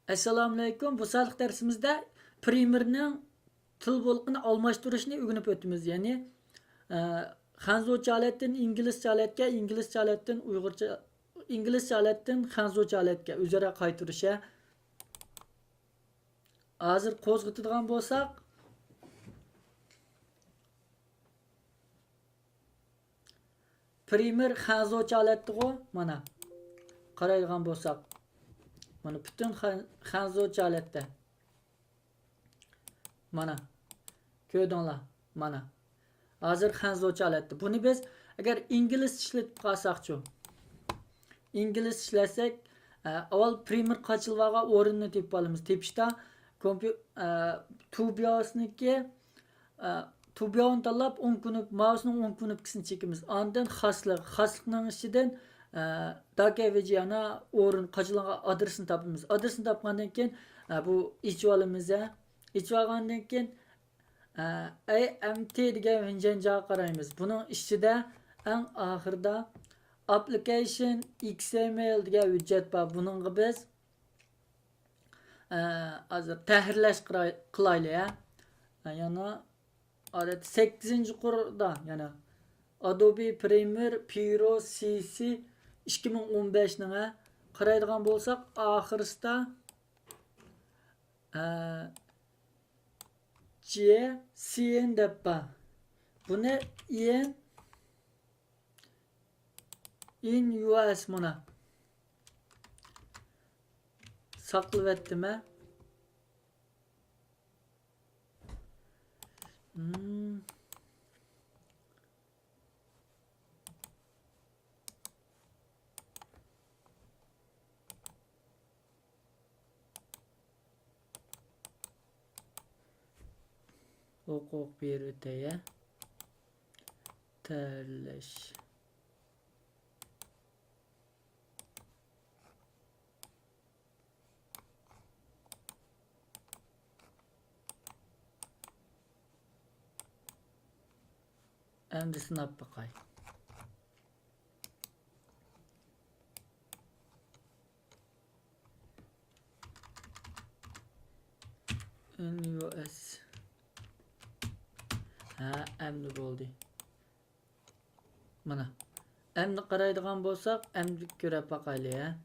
Assalomu alaykum. Bu salik dersimizde primerning til bo'lqini almashtirishni o'rganib o'tamiz. Ya'ni xanzocha holatdan inglizcha holatga, inglizcha holatdan uyg'urcha, inglizcha holatdan xanzocha holatga o'zaro qaytarish. Hozir qo'zg'atadigan bo'lsak, primer xanzocha holatda mana qaraydigan bo'lsak, mana butun xanzocha holatda. Mana ko'rdinglar, mana hozir xanzocha holatda. Buni biz agar ingliz ishlatib qolsakchi, ingliz ishlasak, avval primer qachilvaga o'rinni tepib olamiz. Tepishda tubiosniki tubion tanlab 10 kunib, mousening 10 kunibkisini chekimiz. Ondan xasliqning ichidan dakavejana o'rin qachilanga adresini topamiz. Adresini topgandan keyin bu ichib olamiz. İçib olgandan keyin AMT degan vinjanjaga qaraymiz. Buning ichida eng oxirida application XML degan hujjat bor. Buningga biz hozir tahrirlash qilaylik. Yana odat 8-qurda, yana Adobe Premiere Pro CC 2015 ning qaraydigan bo'lsak, oxirisida CN deb bor. Buni in US mana saqlab etdim. Huquq beruvdiya tanlash. Endi sinab baqay. NUS endi bo'ldi. Mana endi qaraydigan bo'lsak, endi ko'rib baqaylik.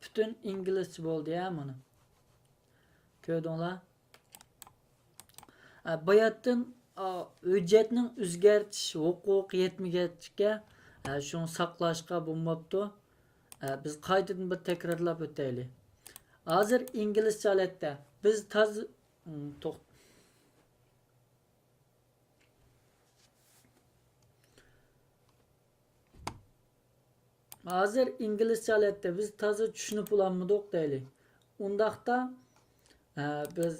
Bütün İngilizce bo'ldi mana. Ko'rdinglar? Bayatdan hujjatning o'zgartish huquqi yetmagancha shuni saqlashga bo'lmabdi. Biz qaytadan bir takrorlab o'taylik. Hozir inglizcha holatda biz hozir inglizcha holatda biz toza tushunib olmadik deylik. Undaqda biz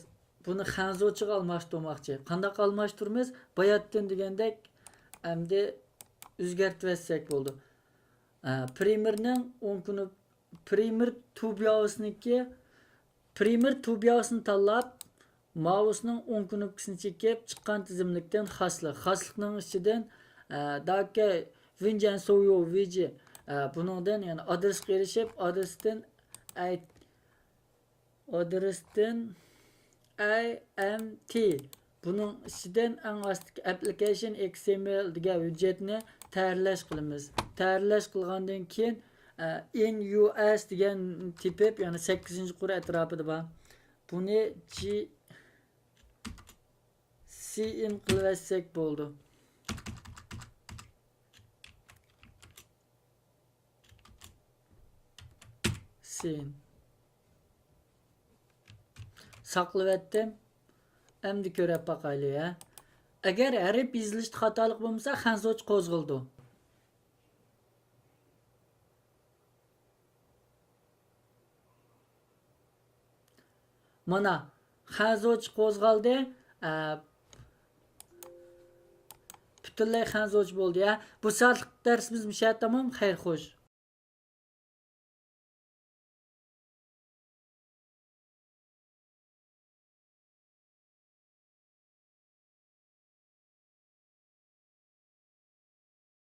buni xanzochaga almashtirmoqchi. Qanday almashtiramiz? Bayatdan degandek endi o'zgartib etsak bo'ldi. Primerning 10 kuni primer tubiosini tanlab, mousening 10 kunibkisini chekib chiqqan tizimlikdan xasliqning ichidan daka vinjan so'yo viji buningdan yani adresga erishib, adresdan AMT buning ichidan eng ostki application XML degan hujjatni tayyorlash qilamiz. Tayyorlash qilgandan keyin in US degan tepib, ya'ni 8-qur atrofida bor. Buni CN qilib etsak bo'ldi. CN saqlab etdim. Endi ko'rib baqaylik. Agar harf yozilishda xatolik bo'lmasa, xanzoch qo'zg'aldi. Mana xanzoch qo'zg'aldi. Butunlay xanzoch bo'ldi. Bu salik darsimiz mishat tamom. Xayr xo'sh.